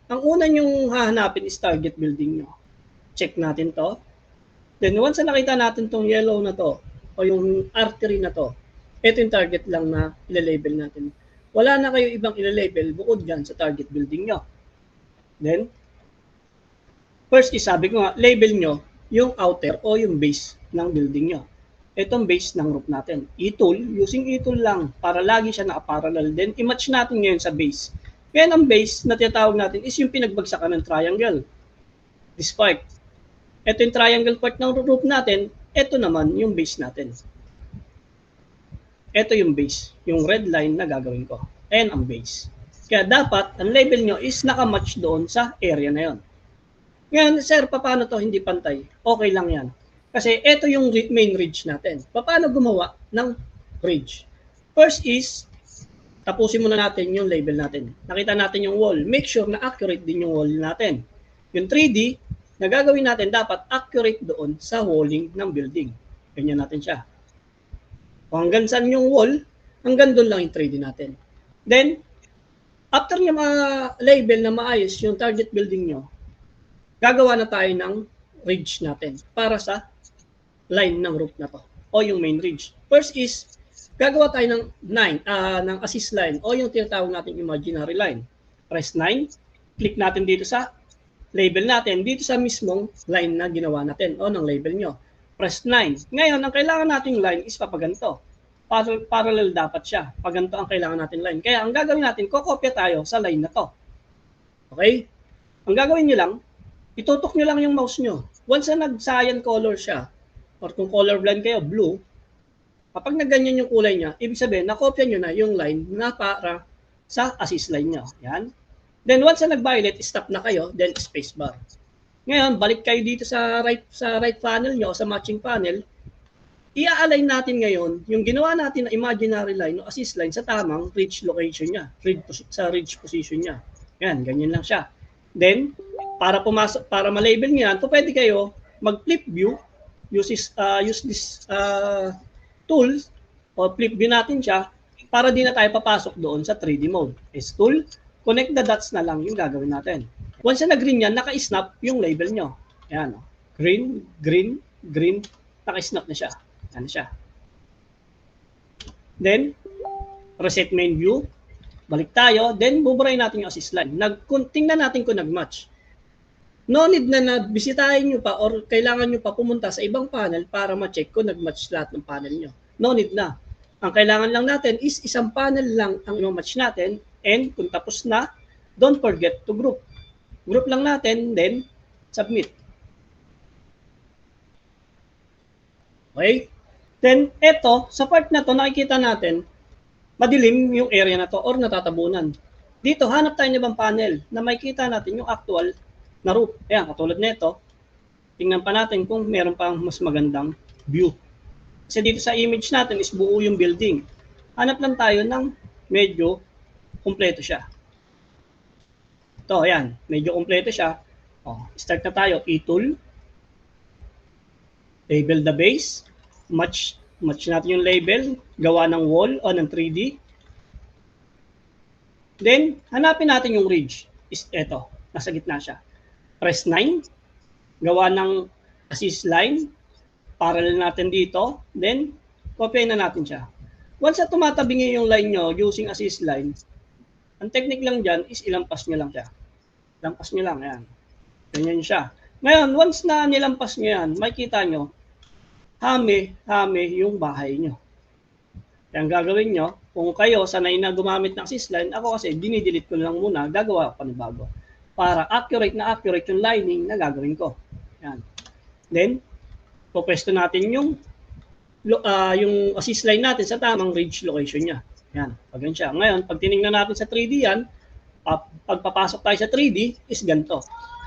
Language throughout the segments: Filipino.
ang una nyong hahanapin is target building nyo. Check natin to. Then once na nakita natin tong yellow na to, o yung artery na to, ito yung target lang na ilalabel natin. Wala na kayo ibang ilalabel bukod dyan sa target building nyo. Then, first is sabi ko nga, label nyo yung outer o yung base ng building nyo. Itong base ng roof natin. E-tool, using E-tool lang para lagi siya nakaparallel. Then, i-match natin ngayon sa base. Ngayon, ang base na tinatawag natin is yung pinagbagsakan ng triangle. This part. Ito yung triangle part ng roof natin. Ito naman yung base natin. Ito yung base. Yung red line na gagawin ko. Ayan ang base. Kaya dapat, ang label nyo is nakamatch doon sa area na yon. Ngayon, sir, paano to hindi pantay? Okay lang yan. Kasi ito yung main ridge natin. Paano gumawa ng ridge? First is, tapusin muna natin yung label natin. Nakita natin yung wall. Make sure na accurate din yung wall natin. Yung 3D, na gagawin natin dapat accurate doon sa walling ng building. Ganyan natin siya. Kung hanggang saan yung wall, hanggang doon lang yung 3D natin. Then, after nyo ma-label na maayos yung target building nyo, gagawa na tayo ng ridge natin para sa line ng roof na to o yung main ridge. First is, gagawa tayo ng ng assist line o yung tinatawag natin imaginary line. Press 9, click natin dito sa label natin, dito sa mismong line na ginawa natin o ng label nyo. Press 9. Ngayon, ang kailangan nating line is papaganto. Parallel dapat siya. Paganto ang kailangan natin line. Kaya ang gagawin natin, kokopya tayo sa line na to. Okay? Ang gagawin nyo lang, itutok nyo lang yung mouse nyo. Once na nag-cyan color siya, or kung colorblind kayo, blue, kapag nagganyan yung kulay niya, ibig sabihin, nakopya nyo na yung line na para sa assist line nyo. Yan. Then once na nag-violet, stop na kayo, then spacebar. Ngayon, balik kayo dito sa right panel nyo, sa matching panel, i-align natin ngayon yung ginawa natin na imaginary line o assist line sa tamang ridge location niya, sa ridge position niya. Yan, ganyan lang siya. Then, para ma-label niyo yan, pwede kayo mag-flip view, use this tool, o flip view natin siya, para di na tayo papasok doon sa 3D mode. Is tool, connect the dots na lang yung gagawin natin. Once na green yan, naka-snap yung label nyo. Ayan, green, green, green, naka-snap na siya. Ano siya. Then, reset main view. Balik tayo. Then, buburay natin yung assist line. Tingnan natin kung nag-match. No need na bisitahin nyo pa or kailangan nyo pa pumunta sa ibang panel para ma-check kung nag-match lahat ng panel nyo. No need na. Ang kailangan lang natin is isang panel lang ang i-match natin, and kung tapos na, don't forget to group. Group lang natin, then submit. Okay? Then, eto, sa part na to, nakikita natin, madilim yung area na to or natatabunan. Dito, hanap tayo ng ibang panel na makikita natin yung actual na roof. Ayan, katulad nito, tingnan pa natin kung meron pang mas magandang view. Kasi dito sa image natin is buo yung building. Hanap lang tayo ng medyo kumpleto siya. Ito, ayan, medyo kumpleto siya. Start na tayo, E-tool, label the base, match natin yung label, gawa ng wall o ng 3D. Then, hanapin natin yung ridge. Is ito, nasa gitna siya. Press 9, gawa ng assist line, parallel natin dito, then, copy na natin siya. Once na tumatabi yung line nyo using assist line, ang technique lang dyan is ilampas nyo lang siya. Lampas nyo lang, yan. Ganyan siya. Ngayon, once na nilampas nyo yan, makikita nyo, hame yung bahay nyo. Kaya ang gagawin nyo, kung kayo sanay na gumamit ng assist line, ako kasi dinidelete ko lang muna, gagawa ko panibago. Para accurate yung lining na gagawin ko. Yan. Then, pupwesto natin yung assist line natin sa tamang ridge location niya. Yan, pagyan siya. Ngayon, pag tinignan natin sa 3D yan, pagpapasok tayo sa 3D, is ganito.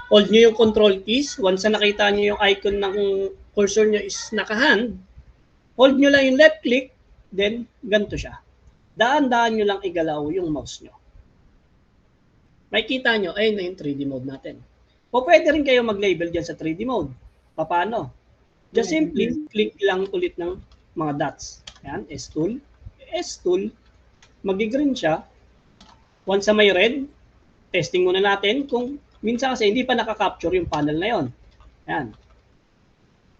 Hold nyo yung control keys. Once na nakita nyo yung icon ng cursor nyo is naka-hand, hold nyo lang yung left click, then ganito siya. Daan-daan nyo lang igalaw yung mouse nyo. Makikita nyo, ayun na yung 3D mode natin. O pwede rin kayo mag-label dyan sa 3D mode. Paano? Just simply click lang ulit ng mga dots. Ayan, S-tool. S-tool, mag-green siya. Once na may red, testing muna natin kung minsan kasi hindi pa nakaka-capture yung panel na yon. Yan.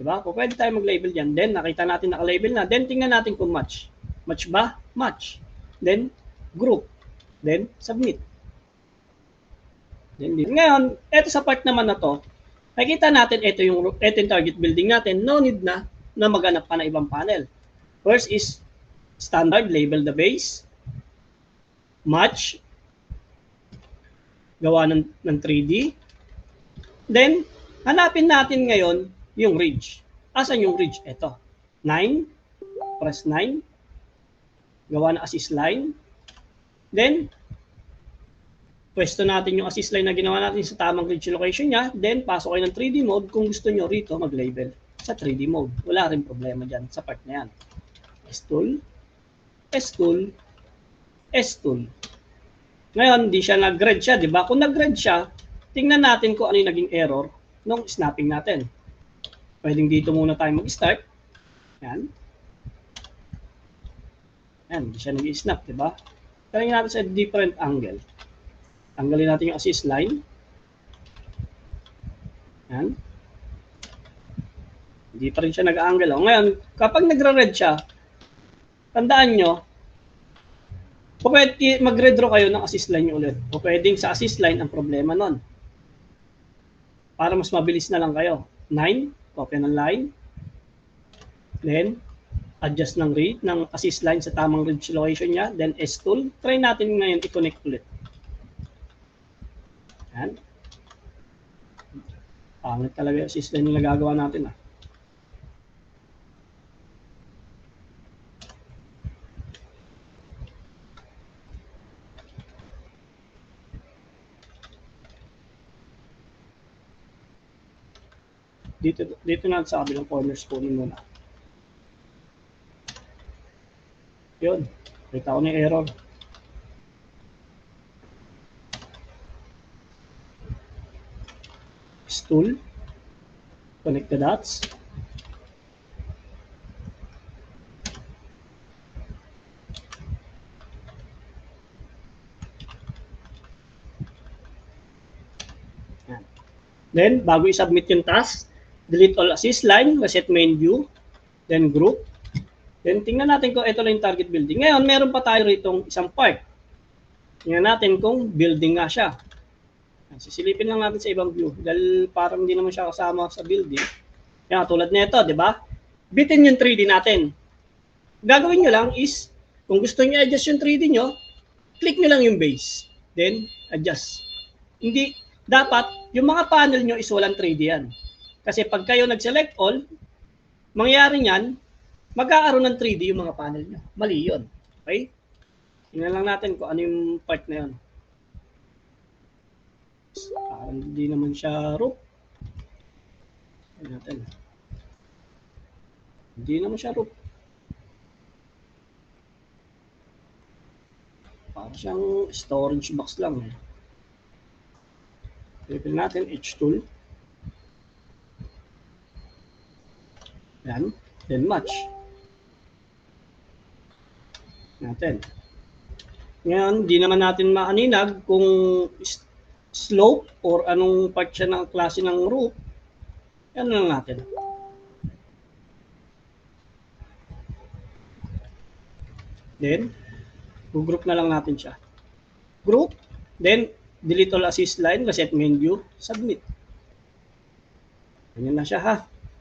Diba? Kung pwede tayo mag-label dyan. Then, nakita natin naka-label na. Then, tingnan natin kung match. Match ba? Match. Then, group. Then, submit. Then, ngayon, eto sa part naman na to, nakikita natin ito yung target building natin. No need na maghanap pa ng ibang panel. First is standard, label the base. Match. Gawa ng 3D. Then, hanapin natin ngayon yung ridge. Asan yung ridge? Ito. 9. Press 9. Gawa ng assist line. Then, pwesto natin yung assist line na ginawa natin sa tamang ridge location niya. Then, pasok kayo ng 3D mode. Kung gusto nyo rito, mag-label sa 3D mode. Wala rin problema dyan sa part na yan. S-tool. S-tool. S-tool. Ngayon, hindi siya nag-red siya, di ba? Kung nag-red siya, tingnan natin kung ano yung naging error nung snapping natin. Pwedeng dito muna tayo mag-start. Yan. Yan, hindi siya nag-snap, di ba? Tingnan natin sa different angle. Tanggalin natin yung assist line. Yan. Hindi pa rin siya nag-angle. Ngayon, kapag nagra-red siya, tandaan nyo, pwede mag-redraw kayo ng assist line nyo ulit. O pwedeng sa assist line ang problema nun. Para mas mabilis na lang kayo. 9, copy ng line. Then, adjust ng assist line sa tamang ridge location niya. Then, S-tool. Try natin ngayon i-connect ulit. Yan. Pangit talaga yung assist line na nagagawa natin. Dito na sa kabilang corners kunin muna. Yun. Kita ko na yung error. Tool. Connect the dots. Then, bago i-submit yung task, delete all assist line, reset main view, then group. Then, tingnan natin kung ito lang yung target building. Ngayon, meron pa tayo rito isang part. Tingnan natin kung building nga siya. Sisilipin lang natin sa ibang view dahil parang hindi naman siya kasama sa building. Yan, tulad nito, di ba? Bitin yung 3D natin. Gagawin nyo lang is, kung gusto nyo adjust yung 3D nyo, click nyo lang yung base. Then, adjust. Hindi, dapat, yung mga panel nyo is walang 3D yan. Kasi pag kayo nag-select all, mangyayari nyan, magkakaroon ng 3D yung mga panel nyo. Mali yun. Okay? Tingnan lang natin kung ano yung part na yun. Parang hindi naman siya rope. Tingnan natin. Hindi naman siya rope. Parang siyang storage box lang. Pipil natin H-tool. Yan. Then match. Natin. Ngayon, di naman natin maaninag kung slope or anong part siya ng klase ng roof. Yan lang natin. Then, group na lang natin siya. Group. Then, delete all assist line, reset main view, submit. Ganyan na siya ha.